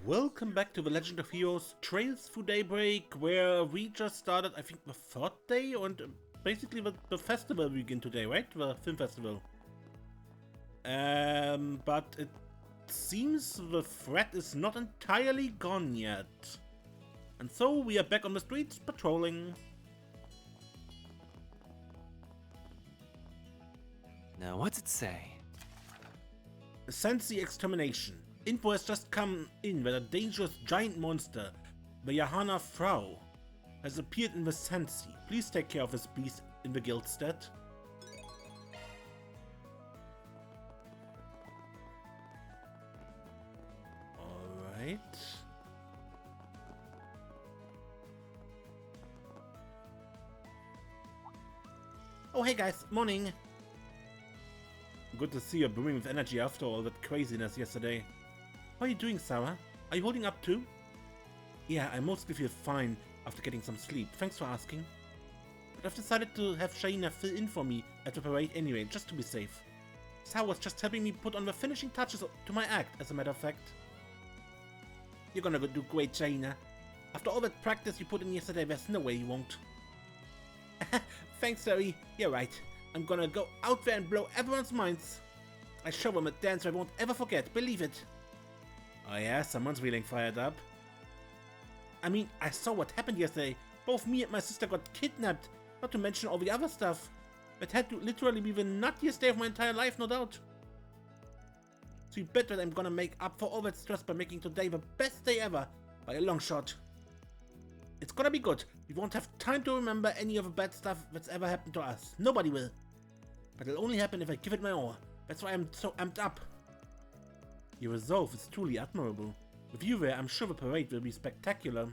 Welcome back to the Legend of Heroes Trails through Daybreak, where we just started, I think, the 4th day, and basically the festival we begin today, right? The film festival. But it seems the threat is not entirely gone yet. And so we are back on the streets patrolling. Now what's it say? Sense the Extermination. Info has just come in that a dangerous giant monster, the Yahana Frau, has appeared in the Sensi. Please take care of this beast in the Guildstead. Alright. Oh hey guys, morning! Good to see you brimming with energy after all that craziness yesterday. How are you doing, Saara? Are you holding up too? Yeah, I mostly feel fine after getting some sleep, thanks for asking. But I've decided to have Shaheena fill in for me at the parade anyway, just to be safe. Saara was just helping me put on the finishing touches to my act, as a matter of fact. You're gonna do great, Shaheena. After all that practice you put in yesterday, there's no way you won't. Thanks, Terry. You're right. I'm gonna go out there and blow everyone's minds. I show them a dance I won't ever forget, believe it. Oh yeah, someone's feeling fired up. I mean, I saw what happened yesterday. Both me and my sister got kidnapped, not to mention all the other stuff. It had to literally be the nuttiest day of my entire life, no doubt. So you bet that I'm gonna make up for all that stress by making today the best day ever, by a long shot. It's gonna be good. We won't have time to remember any of the bad stuff that's ever happened to us. Nobody will. But it'll only happen if I give it my all. That's why I'm so amped up. Your resolve is truly admirable. With you there, I'm sure the parade will be spectacular.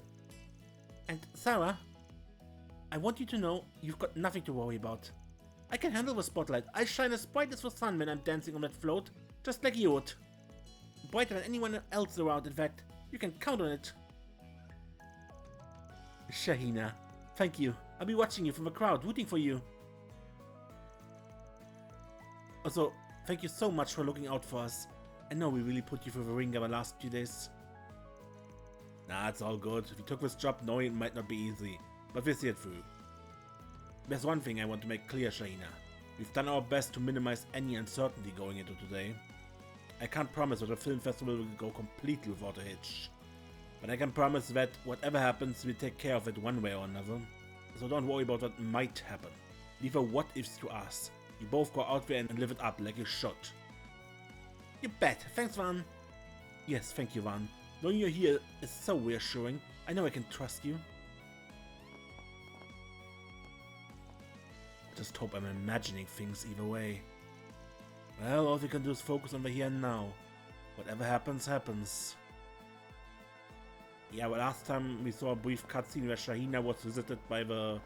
And Saara, I want you to know you've got nothing to worry about. I can handle the spotlight. I shine as bright as the sun when I'm dancing on that float, just like you would. Brighter than anyone else around, in fact. You can count on it. Shaheena, thank you. I'll be watching you from the crowd, rooting for you. Also, thank you so much for looking out for us. I know we really put you through the ringer the last few days. Nah, it's all good. We took this job knowing it might not be easy, but we'll see it through. There's one thing I want to make clear, Shaheena. We've done our best to minimize any uncertainty going into today. I can't promise that the film festival will go completely without a hitch. But I can promise that whatever happens, we'll take care of it one way or another. So don't worry about what might happen. Leave the what-ifs to us. You both go out there and live it up like you should. You bet. Thanks, Van. Yes, thank you, Van. Knowing you're here is so reassuring. I know I can trust you. I just hope I'm imagining things either way. Well, all we can do is focus on the here and now. Whatever happens, happens. Yeah, well, last time we saw a brief cutscene where Shaheena was visited by the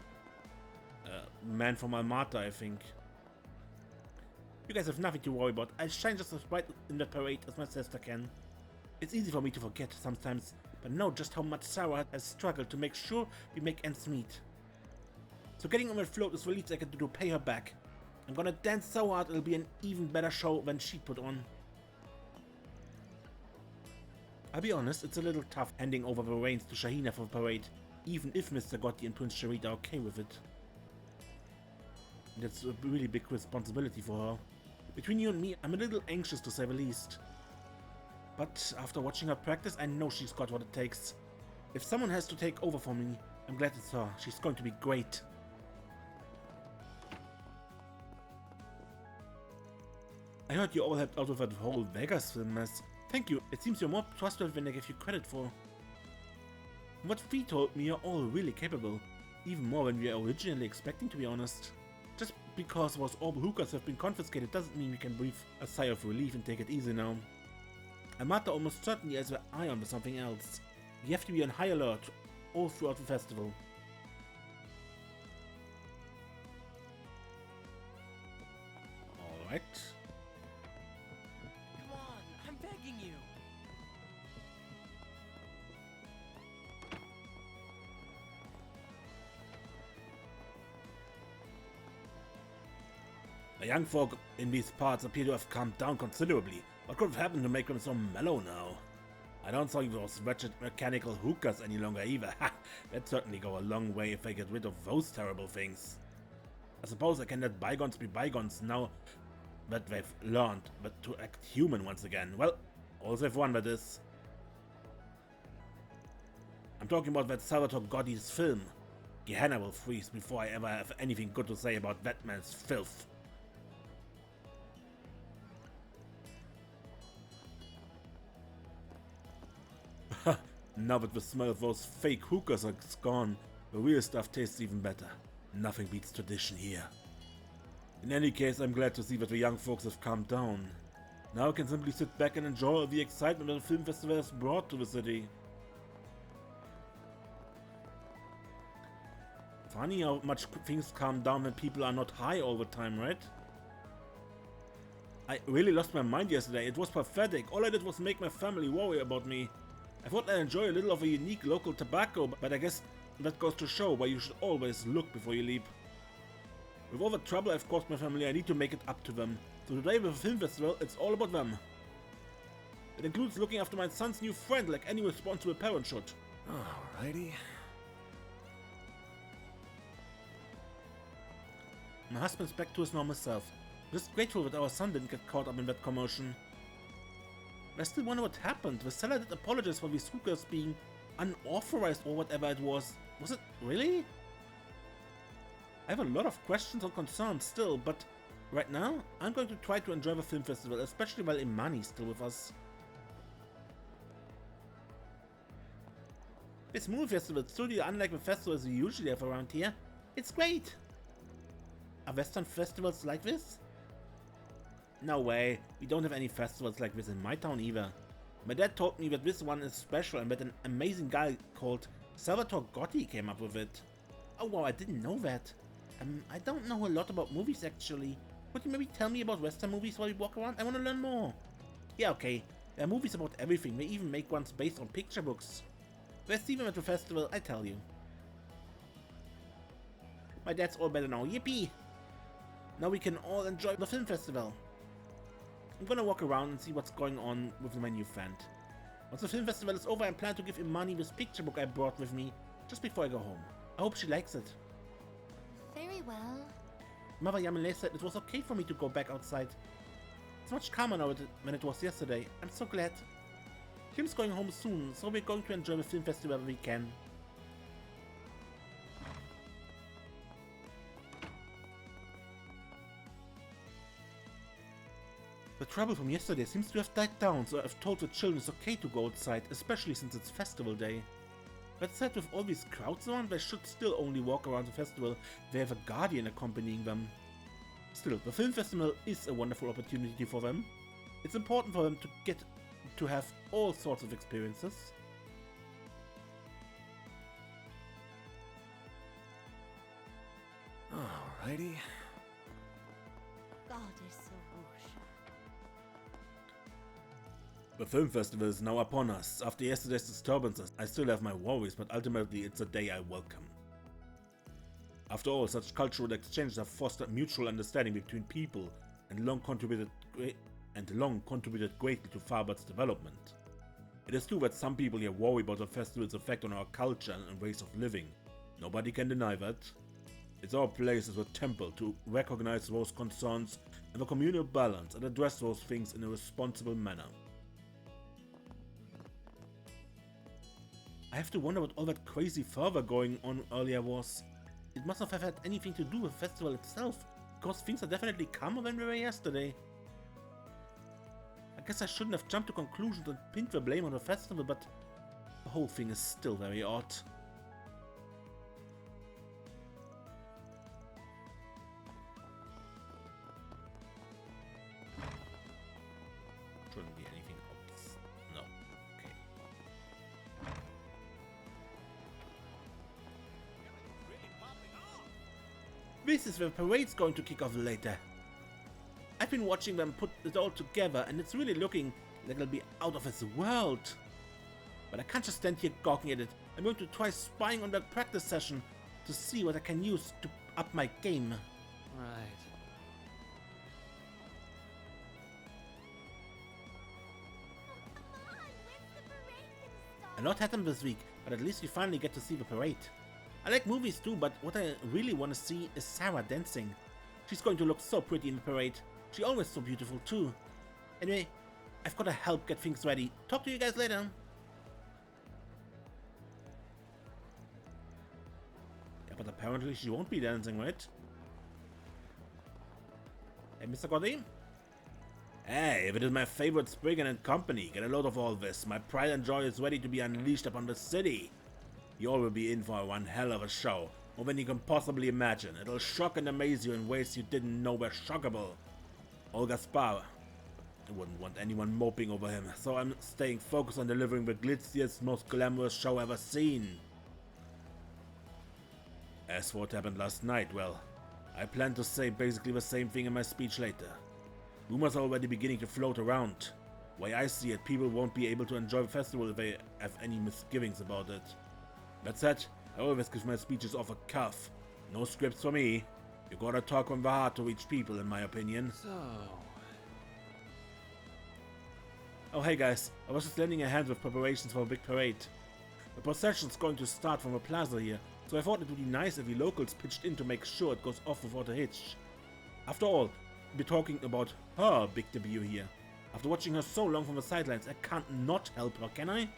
man from Almata, I think. You guys have nothing to worry about. I'll shine just as bright in the parade as my sister can. It's easy for me to forget sometimes, but know just how much Saara has struggled to make sure we make ends meet. So getting on the float is the least I can do to pay her back. I'm gonna dance so hard it'll be an even better show than she put on. I'll be honest, it's a little tough handing over the reins to Shaheena for the parade, even if Mr. Gotti and Prince Sherid are okay with it. That's a really big responsibility for her. Between you and me, I'm a little anxious to say the least. But after watching her practice, I know she's got what it takes. If someone has to take over for me, I'm glad it's her. She's going to be great. I heard you all helped out with that whole Vegas film mess. Thank you. It seems you're more trustworthy than I give you credit for. From what Fee told me, you're all really capable. Even more than we were originally expecting, to be honest. Just because those orb hookahs have been confiscated doesn't mean we can breathe a sigh of relief and take it easy now. Amata almost certainly has her eye on something else. We have to be on high alert all throughout the festival. Alright. Come on, I'm begging you. The young folk in these parts appear to have calmed down considerably. What could have happened to make them so mellow now? I don't think those wretched mechanical hookahs any longer either. That'd certainly go a long way if I get rid of those terrible things. I suppose I can let bygones be bygones now that they've learned but to act human once again. Well, all they've won with this. I'm talking about that Salvatore Gotti's film. Gehenna will freeze before I ever have anything good to say about that man's filth. Now that the smell of those fake hookahs is gone, the real stuff tastes even better. Nothing beats tradition here. In any case, I'm glad to see that the young folks have calmed down. Now I can simply sit back and enjoy the excitement that the film festival has brought to the city. Funny how much things calm down when people are not high all the time, right? I really lost my mind yesterday. It was pathetic. All I did was make my family worry about me. I thought I'd enjoy a little of a unique local tobacco, but I guess that goes to show why you should always look before you leap. With all the trouble I've caused my family, I need to make it up to them. So today with the film festival, it's all about them. It includes looking after my son's new friend like any responsible parent should. Alrighty. My husband's back to his normal self. Just grateful that our son didn't get caught up in that commotion. I still wonder what happened. The seller did apologize for these hookahs being unauthorized or whatever it was. Was it really? I have a lot of questions and concerns still, but right now, I'm going to try to enjoy the film festival, especially while Imani's still with us. This movie festival is truly unlike the festivals we usually have around here. It's great! Are Western festivals like this? No way, we don't have any festivals like this in my town either. My dad told me that this one is special and that an amazing guy called Salvatore Gotti came up with it. Oh wow, I didn't know that. I don't know a lot about movies actually. Could you maybe tell me about Western movies while we walk around? I want to learn more. Yeah, okay. There are movies about everything. They even make ones based on picture books. If I see them at the festival, I tell you. My dad's all better now. Yippee! Now we can all enjoy the film festival. I'm gonna walk around and see what's going on with my new friend. Once the film festival is over, I plan to give Imani this picture book I brought with me just before I go home. I hope she likes it. Very well. Mother Yamile said it was okay for me to go back outside. It's much calmer now than it was yesterday. I'm so glad. Kim's going home soon, so we're going to enjoy the film festival when we can. The trouble from yesterday seems to have died down, so I've told the children it's okay to go outside, especially since it's festival day. That said, with all these crowds around, they should still only walk around the festival if they have a guardian accompanying them. Still, the film festival is a wonderful opportunity for them. It's important for them to get to have all sorts of experiences. Alrighty. God is so whoosh. The film festival is now upon us. After yesterday's disturbances, I still have my worries, but ultimately it's a day I welcome. After all, such cultural exchanges have fostered mutual understanding between people and long contributed greatly to Tharbad's development. It is true that some people here worry about the festival's effect on our culture and ways of living. Nobody can deny that. It's our place as a temple to recognize those concerns and the communal balance and address those things in a responsible manner. I have to wonder what all that crazy fervor going on earlier was. It must not have had anything to do with the festival itself, because things are definitely calmer than they were yesterday. I guess I shouldn't have jumped to conclusions and pinned the blame on the festival, but the whole thing is still very odd. Shouldn't be anything obvious. No. Okay. This is where the parade's going to kick off later. I've been watching them put it all together and it's really looking like it'll be out of its world. But I can't just stand here gawking at it. I'm going to try spying on that practice session to see what I can use to up my game. Right. Come on, when's the parade? lot happened this week, but at least we finally get to see the parade. I like movies too, but what I really want to see is Saara dancing. She's going to look so pretty in the parade. She's always so beautiful too. Anyway, I've got to help get things ready. Talk to you guys later. Yeah, but apparently she won't be dancing, right? Hey, Mr. Gotti? Hey, if it is my favorite Spriggan and company, get a load of all this. My pride and joy is ready to be unleashed upon the city. You all will be in for one hell of a show, more than you can possibly imagine. It'll shock and amaze you in ways you didn't know were shockable. Olga Spar. I wouldn't want anyone moping over him, so I'm staying focused on delivering the glitziest, most glamorous show ever seen. As for what happened last night, well, I plan to say basically the same thing in my speech later. Rumors are already beginning to float around. Way I see it, people won't be able to enjoy the festival if they have any misgivings about it. That said, I always give my speeches off a cuff. No scripts for me. You gotta talk from the heart to reach people, in my opinion. So... Oh hey guys, I was just lending a hand with preparations for a big parade. The procession's going to start from a plaza here, so I thought it would be nice if we locals pitched in to make sure it goes off without a hitch. After all, we'll be talking about her big debut here. After watching her so long from the sidelines, I can't not help her, can I?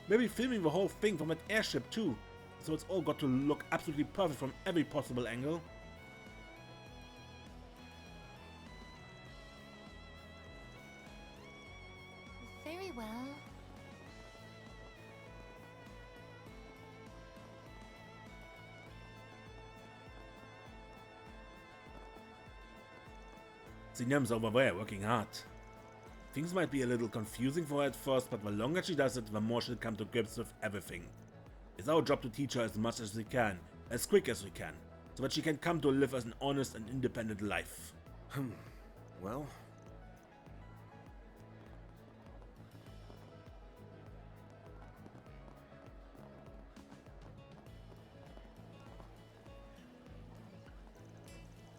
Maybe filming the whole thing from that airship too, so it's all got to look absolutely perfect from every possible angle. Very well. Sinam's over there working hard. Things might be a little confusing for her at first, but the longer she does it, the more she'll come to grips with everything. It's our job to teach her as much as we can, as quick as we can, so that she can come to live as an honest and independent life. Well...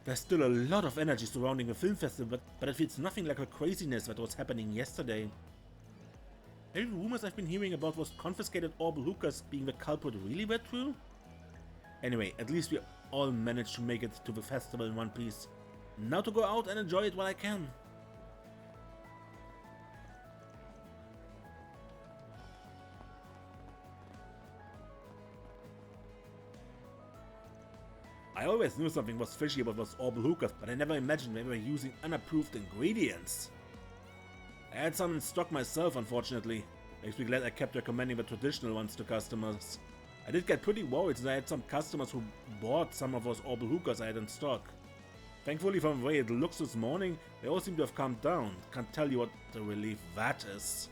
There's still a lot of energy surrounding the film festival, but it feels nothing like the craziness that was happening yesterday. Maybe the rumors I've been hearing about those confiscated orbital hookers being the culprit really were true? Anyway, at least we all managed to make it to the festival in one piece. Now to go out and enjoy it while I can. I always knew something was fishy about those orbital hookers, but I never imagined they were using unapproved ingredients. I had some in stock myself, unfortunately. Makes me glad I kept recommending the traditional ones to customers. I did get pretty worried since I had some customers who bought some of those orbital hookers I had in stock. Thankfully, from the way it looks this morning, they all seem to have calmed down. Can't tell you what a relief that is.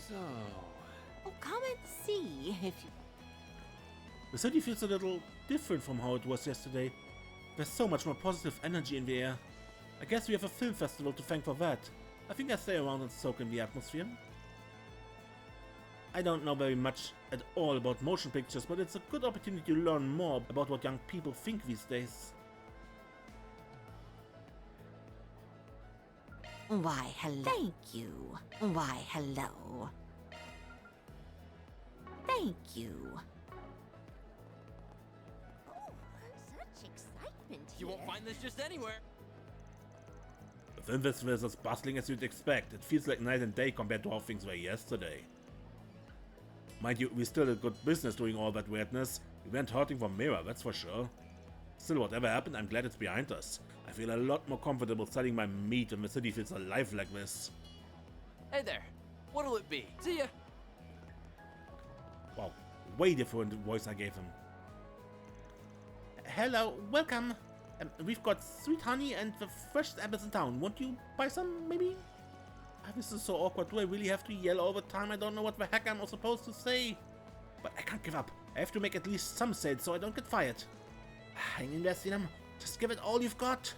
So... Oh, come and see if you... The city feels a little different from how it was yesterday. There's so much more positive energy in the air. I guess we have a film festival to thank for that. I think I'll stay around and soak in the atmosphere. I don't know very much at all about motion pictures, but it's a good opportunity to learn more about what young people think these days. Why, hello. Thank you. Why, hello. Thank you. Oh, such excitement here. You won't find this just anywhere. The film festival is as bustling as you'd expect. It feels like night and day compared to how things were yesterday. Mind you, we still did good business doing all that weirdness. We weren't hurting for Mira, that's for sure. Still, whatever happened, I'm glad it's behind us. I feel a lot more comfortable selling my meat when the city feels alive like this. Hey there. What'll it be? See ya. Wow, way different voice I gave him. Hello, welcome. We've got sweet honey and the freshest apples in town. Won't you buy some, maybe? This is so awkward. Do I really have to yell all the time? I don't know what the heck I'm supposed to say. But I can't give up. I have to make at least some sales so I don't get fired. Hang in there, Sinam. Just give it all you've got.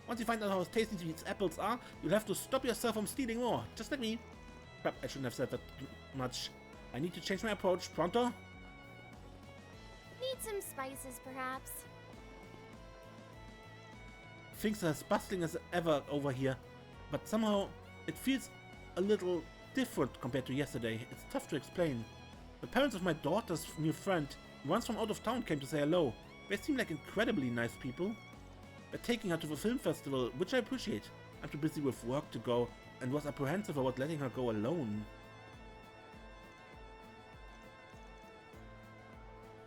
Once you find out how tasty these apples are, you'll have to stop yourself from stealing more. Just like me. Crap, I shouldn't have said that much. I need to change my approach. Pronto? Need some spices, perhaps? Things are as bustling as ever over here. but somehow it feels a little different compared to yesterday. It's tough to explain. The parents of my daughter's new friend, once from out of town, came to say hello. They seem like incredibly nice people. They're taking her to the film festival, which I appreciate. I'm too busy with work to go and was apprehensive about letting her go alone.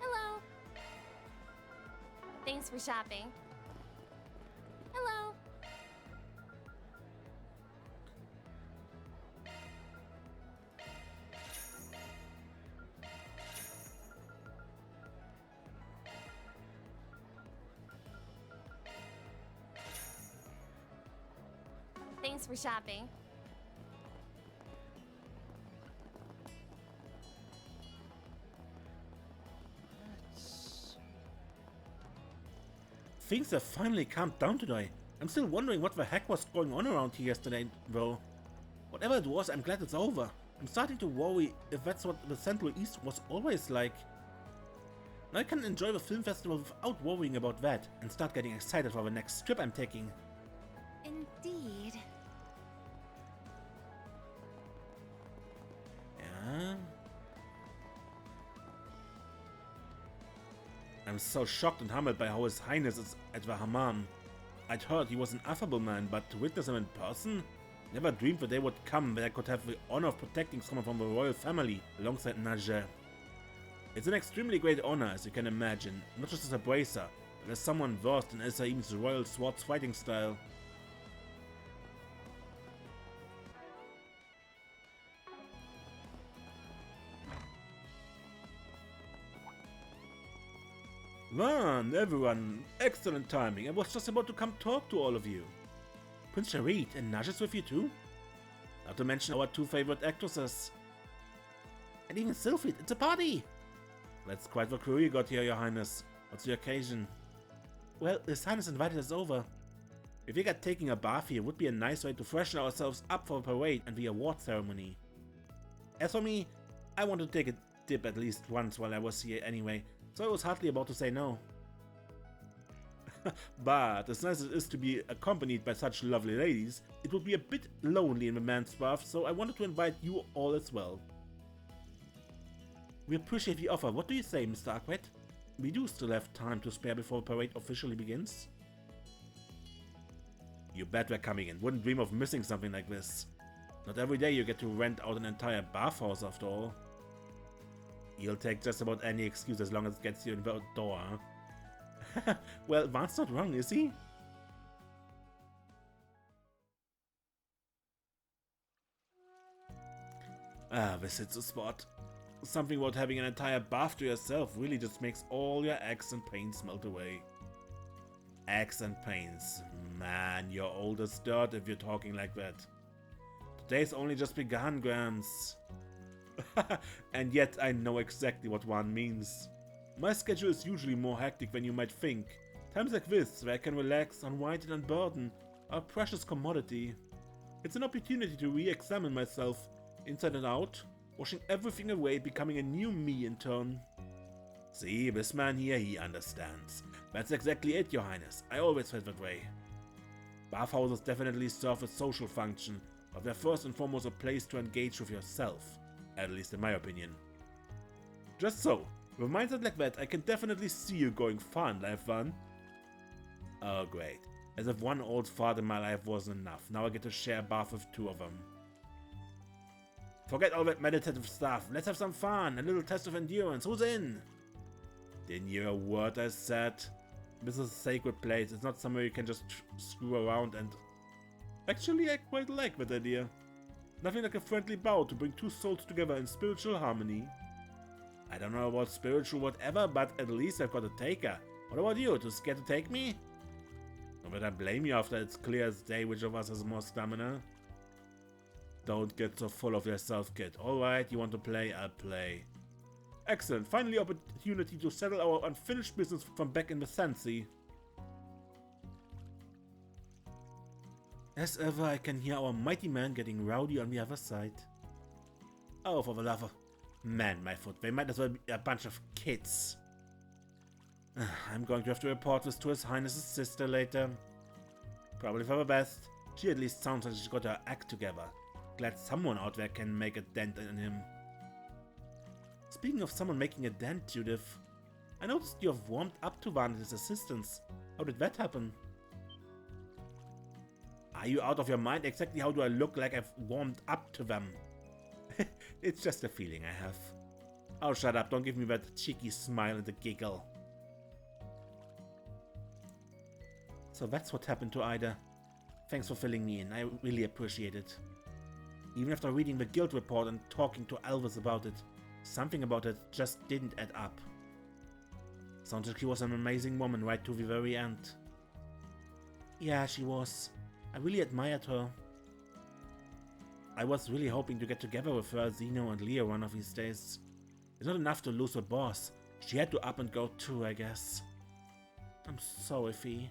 Hello. Thanks for shopping. Hello. Thanks for shopping. Things have finally calmed down today. I'm still wondering what the heck was going on around here yesterday, though. Whatever it was, I'm glad it's over. I'm starting to worry if that's what the Central East was always like. Now I can enjoy the film festival without worrying about that and start getting excited for the next trip I'm taking. Indeed. Yeah? I'm so shocked and humbled by how His Highness is at the Hammam. I'd heard he was an affable man, but to witness him in person? Never dreamed the day would come when I could have the honor of protecting someone from the royal family alongside Najee. It's an extremely great honor, as you can imagine, not just as a bracer, but as someone versed in Esaim's royal swords fighting style. Man, everyone, excellent timing. I was just about to come talk to all of you. Prince Sherid and Najee's with you too? Not to mention our two favorite actresses. And even Sylphid, it's a party! That's quite the crew you got here, Your Highness. What's the occasion? Well, His Highness invited us over. We figured taking a bath here would be a nice way to freshen ourselves up for the parade and the award ceremony. As for me, I wanted to take a dip at least once while I was here anyway, so I was hardly about to say no. But as nice as it is to be accompanied by such lovely ladies, it would be a bit lonely in the man's bath, so I wanted to invite you all as well. We appreciate the offer. What do you say, Mr. Arquette? We do still have time to spare before the parade officially begins. You bet we're coming in. Wouldn't dream of missing something like this. Not every day you get to rent out an entire bathhouse after all. You'll take just about any excuse as long as it gets you in the door, huh? Well, Van's not wrong, is he? Ah, this hits a spot. Something about having an entire bath to yourself really just makes all your aches and pains melt away. Aches and pains. Man, you're old as dirt if you're talking like that. Today's only just begun, Grams. And yet I know exactly what one means. My schedule is usually more hectic than you might think. Times like this, where I can relax, unwind and unburden, are a precious commodity. It's an opportunity to re-examine myself, inside and out, washing everything away, becoming a new me in turn. See, this man here, he understands. That's exactly it, Your Highness. I always felt that way. Bathhouses definitely serve a social function, but they're first and foremost a place to engage with yourself. At least in my opinion. Just so, with a mindset like that, I can definitely see you going far in life, Van. Oh great. As if one old fart in my life wasn't enough, now I get to share a bath with two of them. Forget all that meditative stuff, let's have some fun, a little test of endurance, who's in? Didn't you hear a word I said? This is a sacred place, it's not somewhere you can just screw around and... Actually, I quite like that idea. Nothing like a friendly bow to bring two souls together in spiritual harmony. I don't know about spiritual whatever, but at least I've got a taker. What about you? Too scared to take me? Not that I blame you after it's clear as day which of us has more stamina. Don't get so full of yourself, kid. Alright, you want to play? I'll play. Excellent. Finally opportunity to settle our unfinished business from back in the Sensi. As ever, I can hear our mighty man getting rowdy on the other side. Oh, for the love of... Man, my foot, they might as well be a bunch of kids. I'm going to have to report this to His Highness's sister later. Probably for the best. She at least sounds like she's got her act together. Glad someone out there can make a dent in him. Speaking of someone making a dent, Judith, I noticed you have warmed up to Van and his assistants. How did that happen? Are you out of your mind? Exactly how do I look like I've warmed up to them? It's just a feeling I have. Oh, shut up. Don't give me that cheeky smile and a giggle. So that's what happened to Ida. Thanks for filling me in. I really appreciate it. Even after reading the guild report and talking to Elvis about it, something about it just didn't add up. Sounds like she was an amazing woman right to the very end. Yeah, she was. I really admired her. I was really hoping to get together with her, Zeno and Leo one of these days. It's not enough to lose her boss. She had to up and go too, I guess. I'm sorry, Fee.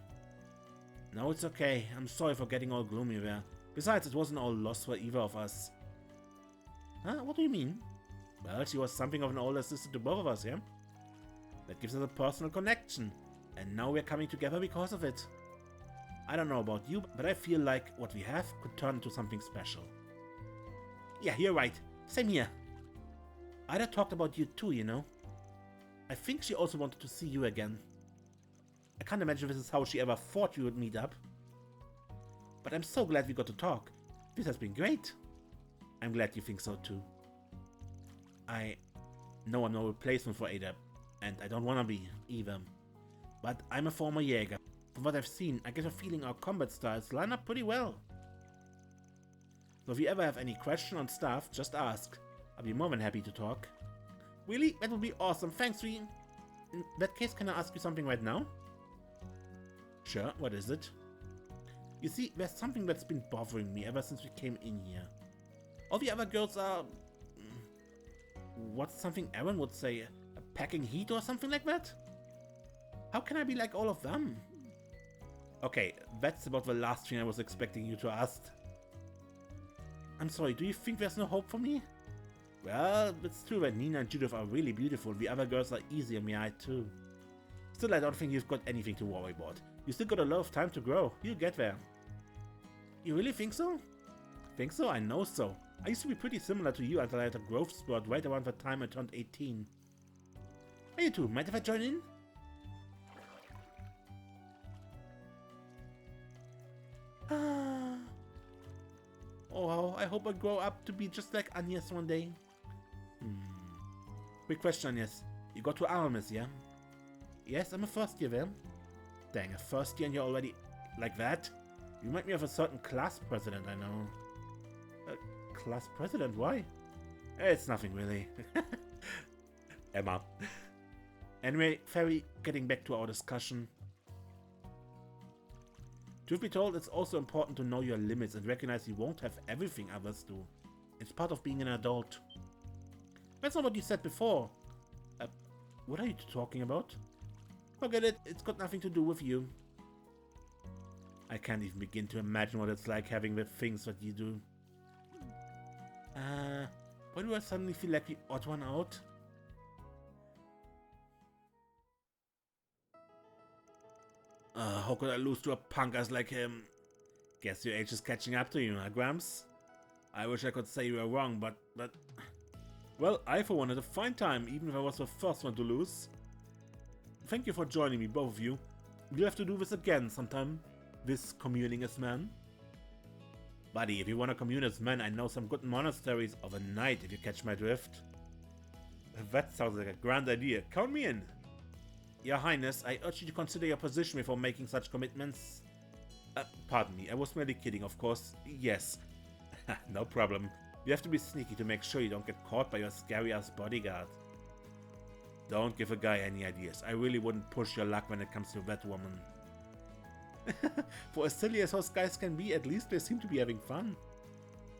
No, it's okay. I'm sorry for getting all gloomy there. Besides, it wasn't all lost for either of us. Huh? What do you mean? Well, she was something of an older sister to both of us, yeah? That gives us a personal connection. And now we're coming together because of it. I don't know about you, but I feel like what we have could turn into something special. Yeah, you're right. Same here. Ida talked about you too, you know. I think she also wanted to see you again. I can't imagine this is how she ever thought we would meet up. But I'm so glad we got to talk. This has been great. I'm glad you think so too. I know I'm no replacement for Ada, and I don't want to be either. But I'm a former Jäger. From what I've seen, I get a feeling our combat styles line up pretty well. So if you ever have any question on stuff, just ask. I'll be more than happy to talk. Really? That would be awesome. Thanks, Ree. In that case, can I ask you something right now? Sure, what is it? You see, there's something that's been bothering me ever since we came in here. All the other girls are... what's something Aaron would say? A packing heat or something like that? How can I be like all of them? Okay, that's about the last thing I was expecting you to ask. I'm sorry, do you think there's no hope for me? Well, it's true that Nina and Judith are really beautiful. The other girls are easy on the eye too. Still, I don't think you've got anything to worry about. You still got a lot of time to grow. You'll get there. You really think so? Think so? I know so. I used to be pretty similar to you until I had a growth spurt right around the time I turned 18. Hey, you two, mind if I join in? Oh, wow, I hope I grow up to be just like Agnes one day. Quick question, Agnes. You got to Aramis, yeah? Yes, I'm a first year there. Dang, a first year and you're already like that? You remind me of a certain class president I know. Class president? Why? It's nothing really. Emma. Anyway, Fairy, getting back to our discussion. Truth be told, it's also important to know your limits and recognize you won't have everything others do. It's part of being an adult. That's not what you said before. What are you talking about? Forget it, it's got nothing to do with you. I can't even begin to imagine what it's like having the things that you do. Why do I suddenly feel like the odd one out? How could I lose to a punk ass like him? Guess your age is catching up to you, huh, Gramps? I wish I could say you were wrong, but... Well, I for one had a fine time, even if I was the first one to lose. Thank you for joining me, both of you. We'll have to do this again sometime. This communing as men. Buddy, if you want to commune as men, I know some good monasteries overnight, if you catch my drift. That sounds like a grand idea. Count me in. Your Highness, I urge you to consider your position before making such commitments. Pardon me, I was merely kidding, of course. Yes. No problem. You have to be sneaky to make sure you don't get caught by your scary-ass bodyguard. Don't give a guy any ideas. I really wouldn't push your luck when it comes to that woman. For as silly as those guys can be, at least they seem to be having fun.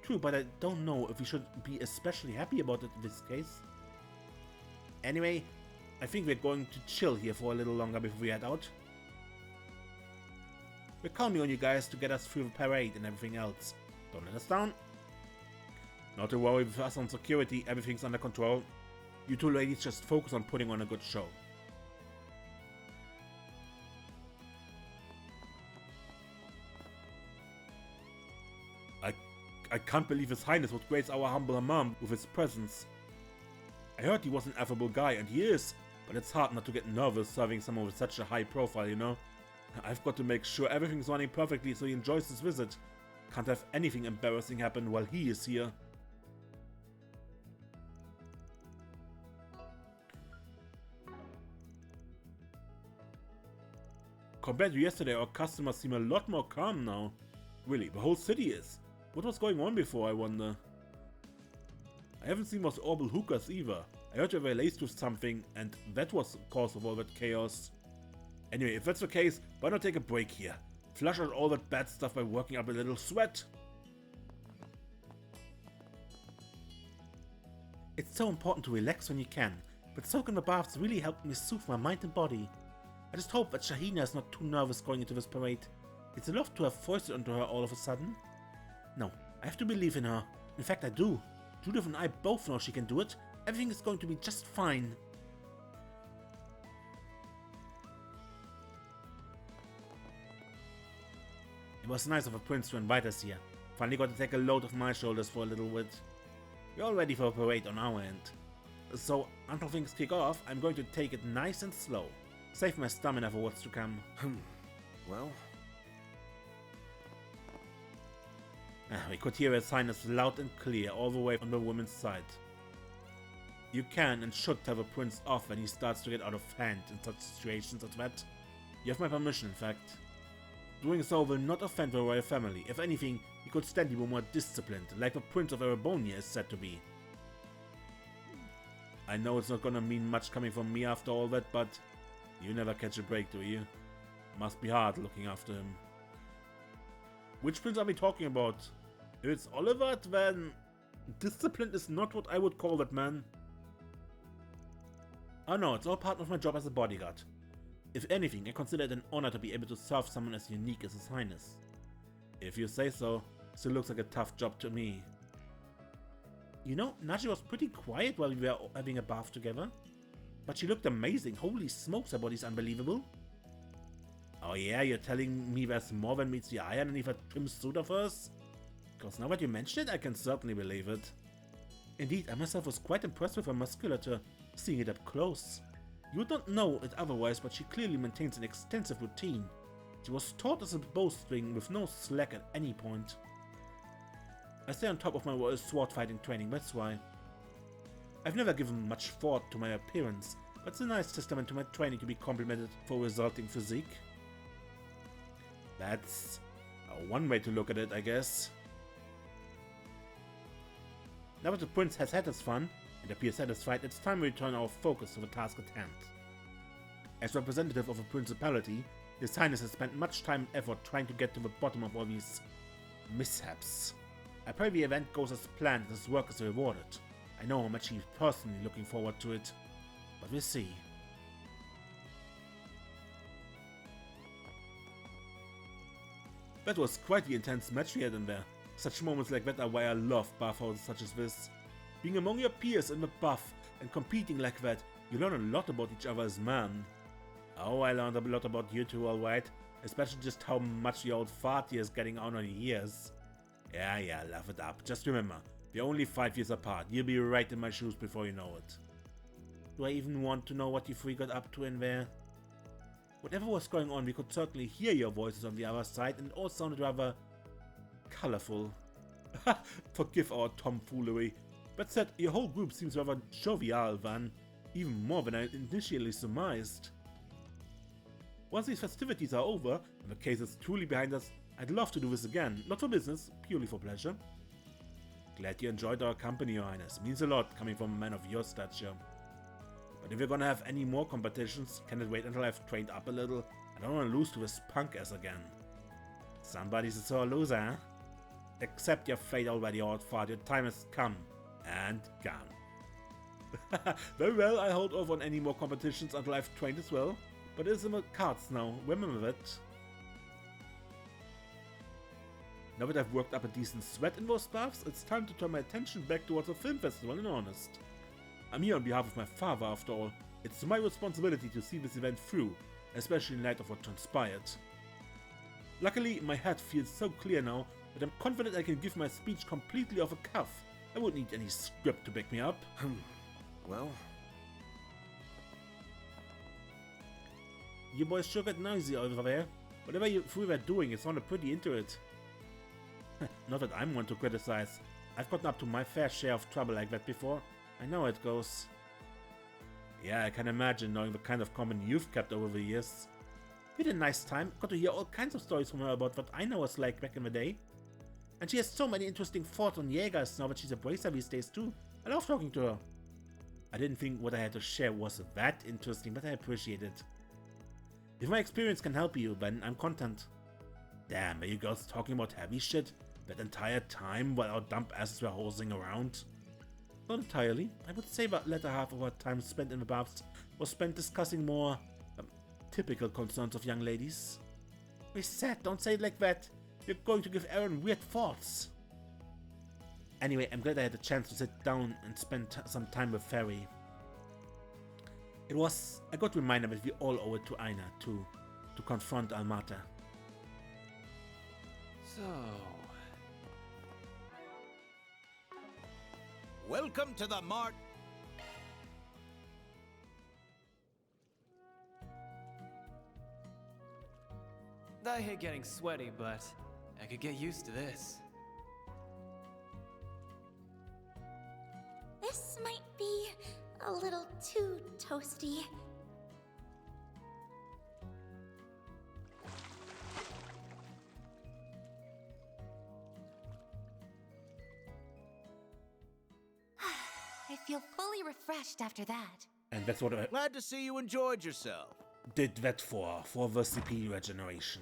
True, but I don't know if we should be especially happy about it in this case. Anyway, I think we're going to chill here for a little longer before we head out. We're counting on you guys to get us through the parade and everything else. Don't let us down. Not to worry with us on security, everything's under control. You two ladies just focus on putting on a good show. I can't believe His Highness would grace our humble hammam with his presence. I heard he was an affable guy, and he is, but it's hard not to get nervous serving someone with such a high profile, you know? I've got to make sure everything's running perfectly so he enjoys his visit. Can't have anything embarrassing happen while he is here. Compared to yesterday, our customers seem a lot more calm now. Really, the whole city is. What was going on before, I wonder? I haven't seen those orbital hookers either. I heard they were laced with something, and that was the cause of all that chaos. Anyway, if that's the case, why not take a break here? Flush out all that bad stuff by working up a little sweat. It's so important to relax when you can, but soaking the baths really helped me soothe my mind and body. I just hope that Shaheena is not too nervous going into this parade. It's a lot to have foisted onto her all of a sudden. No, I have to believe in her. In fact, I do. Judith and I both know she can do it. Everything is going to be just fine. It was nice of a prince to invite us here. Finally got to take a load off my shoulders for a little bit. We're all ready for a parade on our end. So, until things kick off, I'm going to take it nice and slow. Save my stamina for what's to come. Well, We could hear His Highness loud and clear all the way on the woman's side. You can and should tell the prince off when he starts to get out of hand in such situations as that. You have my permission, in fact. Doing so will not offend the royal family. If anything, he could stand to be more disciplined, like the Prince of Erebonia is said to be. I know it's not gonna mean much coming from me after all that, but you never catch a break, do you? Must be hard looking after him. Which prince are we talking about? If it's Oliver, then discipline is not what I would call that man. Oh no, it's all part of my job as a bodyguard. If anything, I consider it an honor to be able to serve someone as unique as His Highness. If you say so, still looks like a tough job to me. You know, Naji was pretty quiet while we were having a bath together. But she looked amazing. Holy smokes, her body's unbelievable. Oh yeah, you're telling me there's more than meets the eye underneath a trim suit of hers? Because now that you mention it, I can certainly believe it. Indeed, I myself was quite impressed with her musculature, seeing it up close. You would not know it otherwise, but she clearly maintains an extensive routine. She was taught as a bowstring with no slack at any point. I stay on top of my royal sword fighting training, that's why. I've never given much thought to my appearance, but it's a nice testament to my training to be complimented for a resulting physique. That's one way to look at it, I guess. Now that the prince has had his fun and appears satisfied, it's time we return our focus to the task at hand. As representative of a principality, His Highness has spent much time and effort trying to get to the bottom of all these mishaps. I pray the event goes as planned and his work is rewarded. I know how much he's personally looking forward to it, but we'll see. That was quite the intense match we had in there. Such moments like that are why I love bathhouses such as this. Being among your peers in the buff and competing like that, you learn a lot about each other as men. Oh, I learned a lot about you too, alright. Especially just how much the old farty is getting on your ears. Yeah, laugh it up. Just remember, we're only 5 years apart. You'll be right in my shoes before you know it. Do I even want to know what you three got up to in there? Whatever was going on, we could certainly hear your voices on the other side, and it all sounded rather colorful. Forgive our tomfoolery. That said, your whole group seems rather jovial, Van. Even more than I initially surmised. Once these festivities are over, and the case is truly behind us, I'd love to do this again. Not for business, purely for pleasure. Glad you enjoyed our company, Your Highness. Means a lot coming from a man of your stature. But if we're gonna have any more competitions, can it wait until I've trained up a little? I don't want to lose to this punk ass again. Somebody's a sore loser, huh? Accept your fate already, old fart. Your time has come and gone. Very well, I'll hold off on any more competitions until I've trained as well. But it's in the cards now, remember that. Now that I've worked up a decent sweat in those baths, it's time to turn my attention back towards the film festival in earnest. I'm here on behalf of my father after all. It's my responsibility to see this event through, especially in light of what transpired. Luckily, my head feels so clear now but I'm confident I can give my speech completely off a cuff. I won't need any script to back me up. Well, You boys sure get noisy over there. Whatever you three were doing, it sounded pretty into it. Not that I'm one to criticize. I've gotten up to my fair share of trouble like that before. I know how it goes. Yeah, I can imagine, knowing the kind of comment you've kept over the years. We had a nice time, got to hear all kinds of stories from her about what I know was like back in the day. And she has so many interesting thoughts on Jaegers now that she's a bracer these days too. I love talking to her. I didn't think what I had to share was that interesting, but I appreciate it. If my experience can help you, then I'm content. Damn, are you girls talking about heavy shit that entire time while our dump asses were hosing around? Not entirely. I would say the latter half of our time spent in the baths was spent discussing more typical concerns of young ladies. Reset, don't say it like that. You're going to give Aaron weird thoughts. Anyway, I'm glad I had the chance to sit down and spend some time with Fairy. It was a good reminder that we all owe it to Aina to confront Almata. So... Welcome to the Mart. I hate getting sweaty, but I could get used to this. This might be a little too toasty. I feel fully refreshed after that. And that's what I Glad to see you enjoyed yourself. did that for the CP regeneration.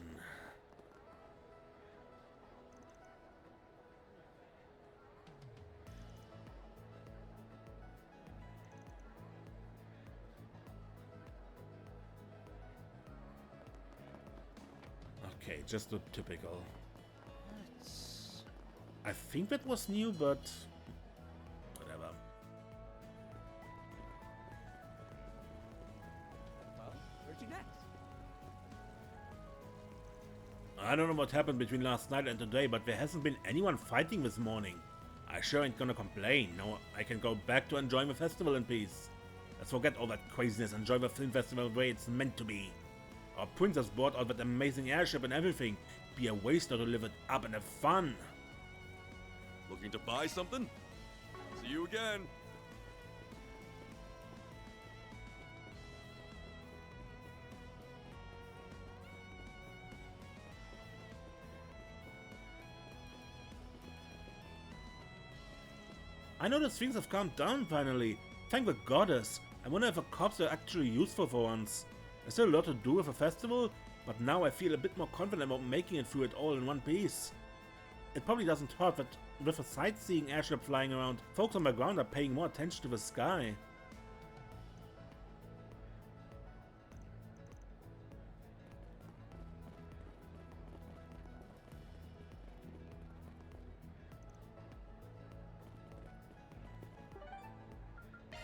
Okay, just the typical. I think that was new, but whatever. Well, where'd you next? I don't know what happened between last night and today, but there hasn't been anyone fighting this morning. I sure ain't gonna complain. Now I can go back to enjoying the festival in peace. Let's forget all that craziness and enjoy the film festival the way it's meant to be. Our princess brought out that amazing airship and everything. Be a waste not to live it up and have fun. Looking to buy something? See you again. I noticed things have calmed down finally. Thank the goddess. I wonder if the cops are actually useful for once. There's still a lot to do with the festival, but now I feel a bit more confident about making it through it all in one piece. It probably doesn't hurt that with a sightseeing airship flying around, folks on the ground are paying more attention to the sky.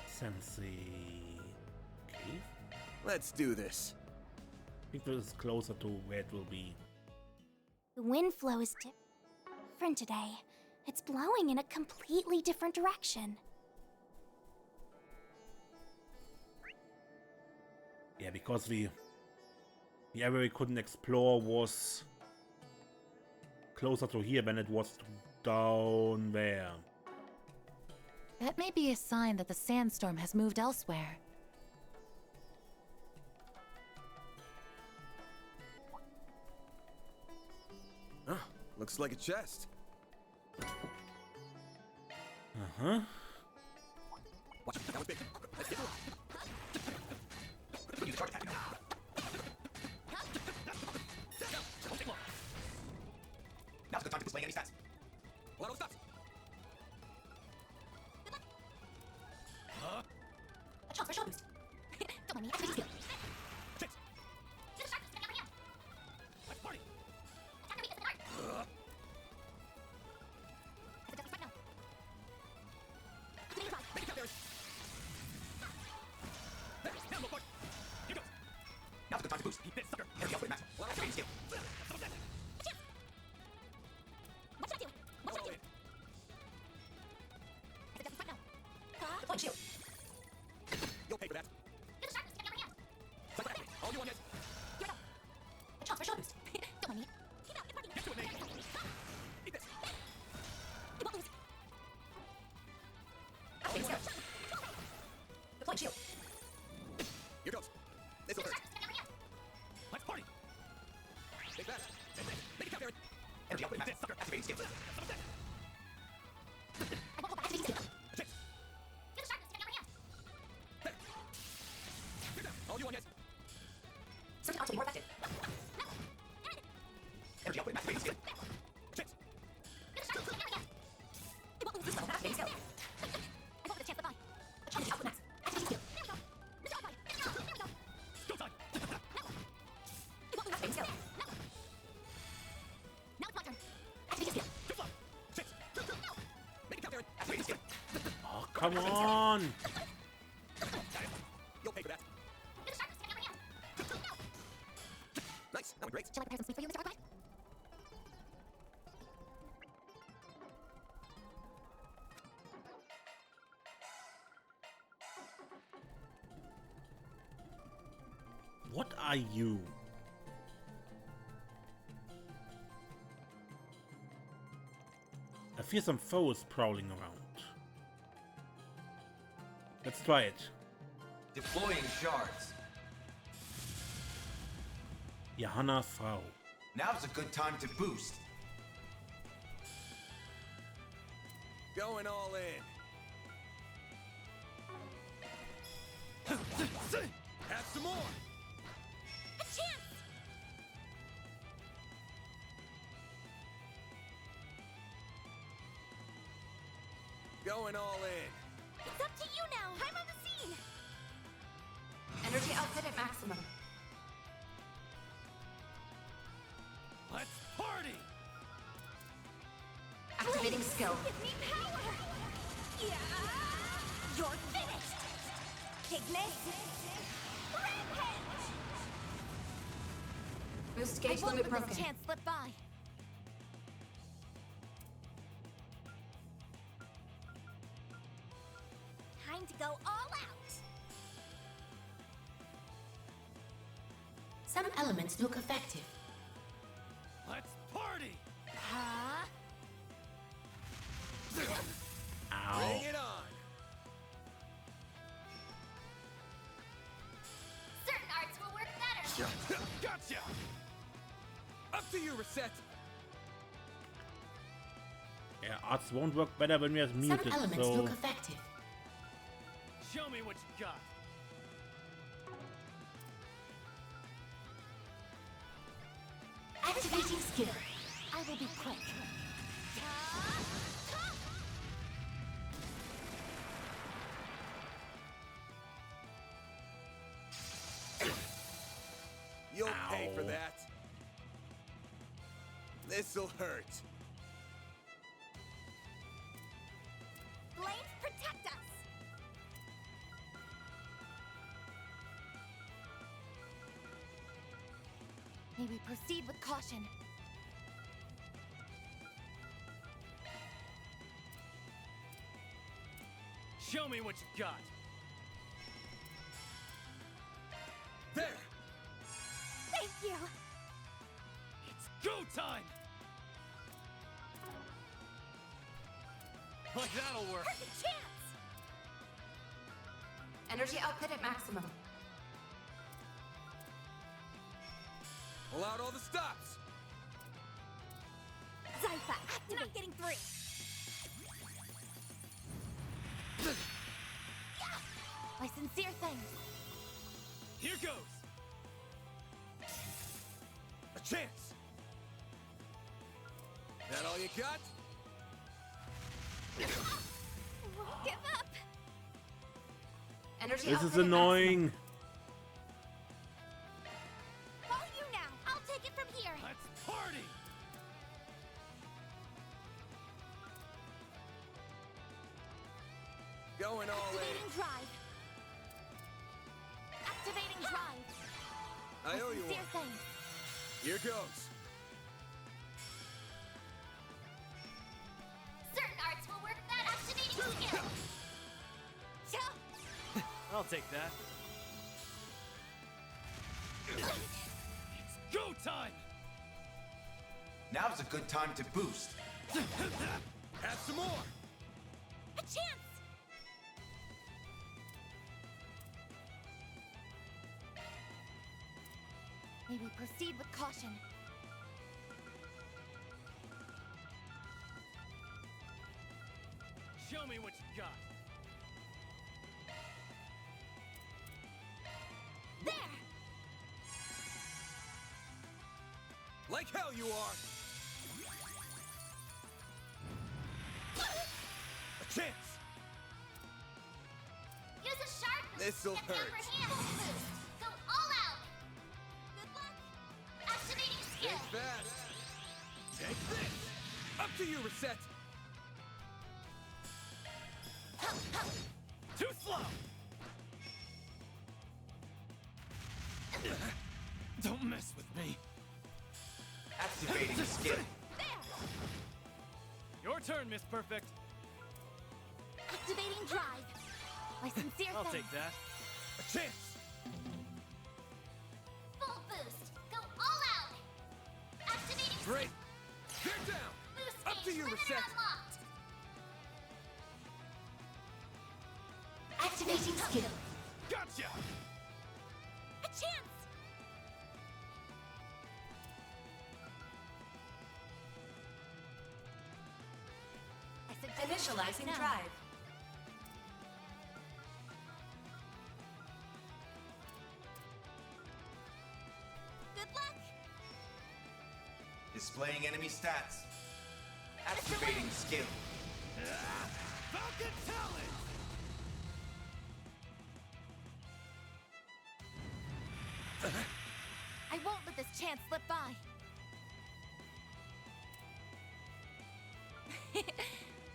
Sensei cave? let's do this. I think this is closer to where it will be. The wind flow is different today. It's blowing in a completely different direction. Yeah, because the area we couldn't explore was closer to here than it was down there. That may be a sign that the sandstorm has moved elsewhere. Ah, looks like a chest. Uh-huh. Watch it, that was big. Let's get it. Use charge attack. Now's a good time to display any stats. Auto stops. A chance for shot boost. Don't mind me, activate skill. Six. Do the shark, spin your hand. Let's party. Attack the weakness in the dark. It's a deadly fight now. Activating drive. Make it count, Barry. Come on! You'll pay for that. Nice. That went great. Shall I prepare some sweets for you, Mr. Arclight? What are you? I feel some foes prowling around. Let's try it. Deploying shards. Johanna Frau. Now's a good time to boost. Going all in. Have some more. A chance! Going all in. It's up to you now. I'm on the scene. Energy output at maximum. Let's party. Activating skill. Give me power! Yeah! You're finished! Pigment! Rampage! Boost gauge I won't limit let broken. this chance slip by. Time to go all out! Some elements look effective. Let's party. Huh? Ow. Bring it on. Certain arts will work better. Gotcha. Up to you, Reset. Yeah, arts won't work better when we are Some muted, elements so... look effective. Show me what you got. Activating skill. I will be quick. You'll pay for Ow. that. This'll hurt. Blades, protect us! May we proceed with caution. Show me what you got. There. Thank you! It's go time. Like that'll work. Perfect chance! Energy output at maximum. Pull out all the stops. Zypha, activate! Not getting through! My sincere thanks! Here goes. A chance. That all you got? Won't give up! Energy This output is at annoying. All you now! I'll take it from here! Let's party. Going all Activating in. drive! Activating drive! I owe you Sincere one. thanks! Here goes. Certain arts will work better. Activating skill. Yeah. I'll take that. It's go time. Now's a good time to boost. Have some more. A chance! May we proceed with caution. Show me what you got. There! Like hell you are. A chance. Use a sharp boost. This'll Get the upper hurt. hand. Boost. Go all out. Good luck. Activating skill. Think fast. Take this. Up to you, Reset. Too slow! Don't mess with me. Activating skill. Your turn, Miss Perfect. Activating drive. My sincere I'll thanks. take that. A chance! Full boost. Go all out. Activating Great! They're down! boost Up to gauge you, limiter Reset! unlocked. Activating skill. Gotcha! A chance. Initializing now. drive. Good luck. Displaying enemy stats. Activating skill. Falcon Talent! I won't let this chance slip by.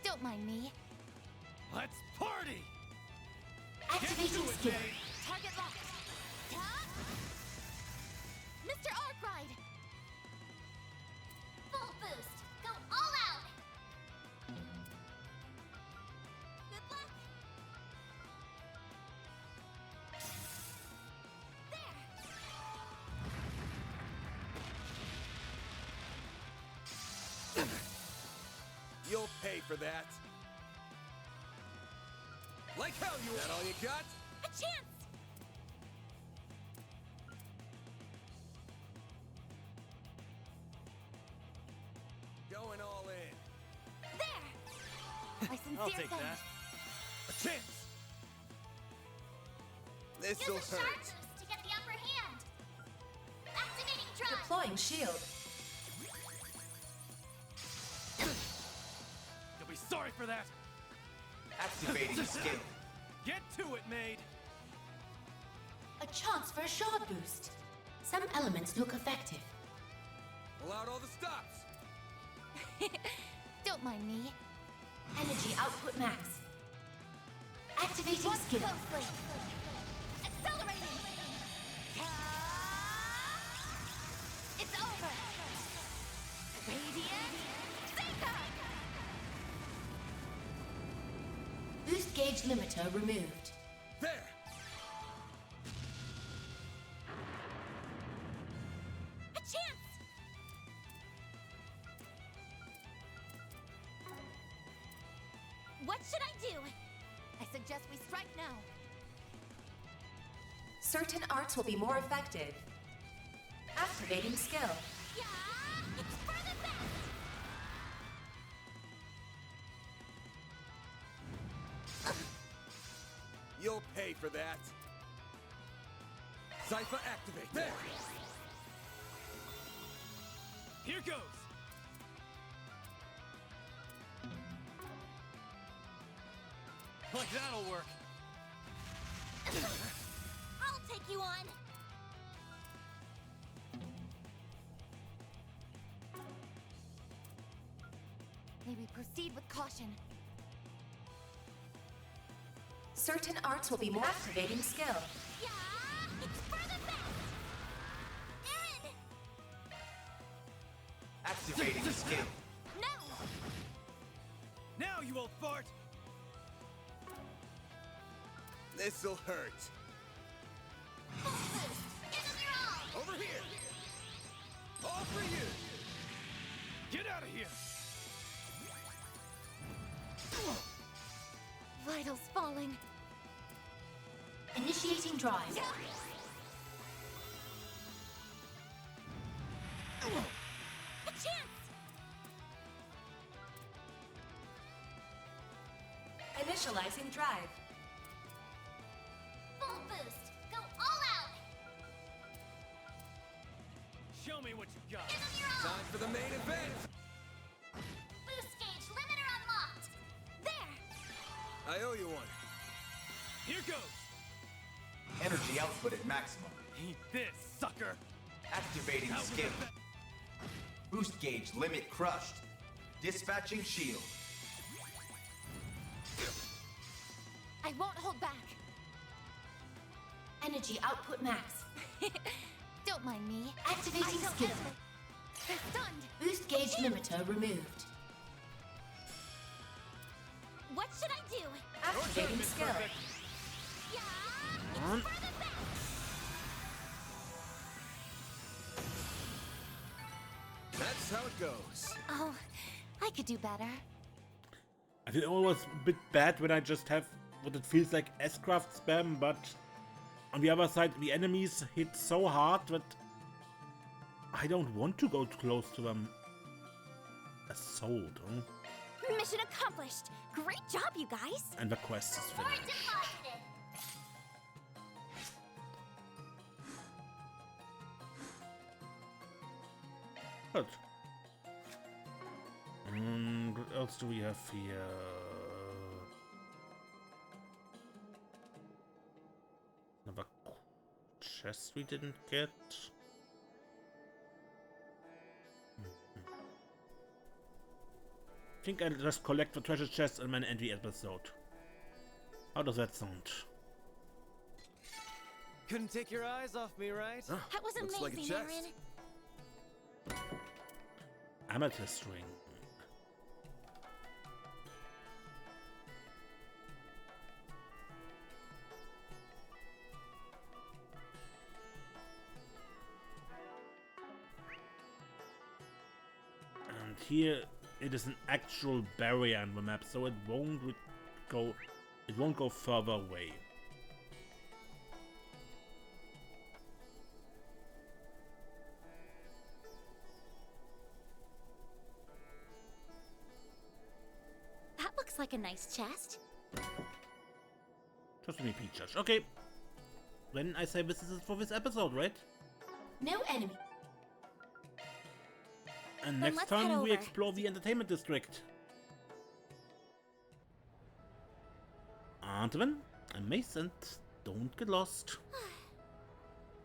Don't mind me. Let's party! Activating Get to it, skill. May. Target locked. Mr. Arkwright! Full boost. Go all out. Good luck. There. You'll pay for that. Like hell you That all you got? A chance. Going all in. There. My sincere I'll take thanks. that. A chance! Use This'll a sharp hurt. boost to get the upper hand. Activating drive. Deploying shield. You'll be sorry for that. Activating skill. Get to it, maid. A chance for a shard boost. Some elements look effective. Allowed all the stops. Don't mind me. Energy output max. Activating Watch skill. closely. Accelerating. It's over. Radiant Seeker. Boost gauge limiter removed. There! A chance. What should I do? I suggest we strike now. Certain arts will be more effective. Activating skill. Yeah. It's for the best. You'll pay for that. Cypher activate. There! Here goes! Like that'll work. I'll take you on. May we proceed with caution. Certain arts will be more activating skill. Yeah. It's for the best. In. Activating skill. No. Now, you old fart! This'll hurt. Full boost. Give them your all. Over here! All for you! Get out of here! Vitals falling. Initiating drive. A chance. Initializing drive. Full boost. Go all out. Show me what you got. Give them your all. Time for the main event! Boost gauge limiter unlocked. There. I owe you one. Here goes! Energy output at maximum. Eat this, sucker! Activating Out with skill. the Boost gauge limit crushed. Dispatching shield. I won't hold back. Energy output max. Don't mind me. Activating skill. They're stunned. Boost gauge limiter removed. What should I do? Activating skill. Yeah! On. Further back! That's how it goes. Oh, I could do better. I feel always a bit bad when I just have what it feels like S-craft spam, but on the other side, the enemies hit so hard that I don't want to go too close to them. Assault, huh? Mission accomplished. Great job, you guys. And the quest is More finished. deposited! Good. And what else do we have here? Another chest we didn't get. I think I'll just collect the treasure chest in my end the episode. How does that sound? Couldn't take your eyes off me, right? That was Looks like a amazing, chest. Aaron. Amethyst ring. And here it is an actual barrier on the map, so it won't go further away. That looks like a nice chest. Just me pictures. Okay. Then I say this is it for this episode, right? No enemy. And Then next let's head time we over. explore the entertainment district. Until then, I'm Mace and don't get lost.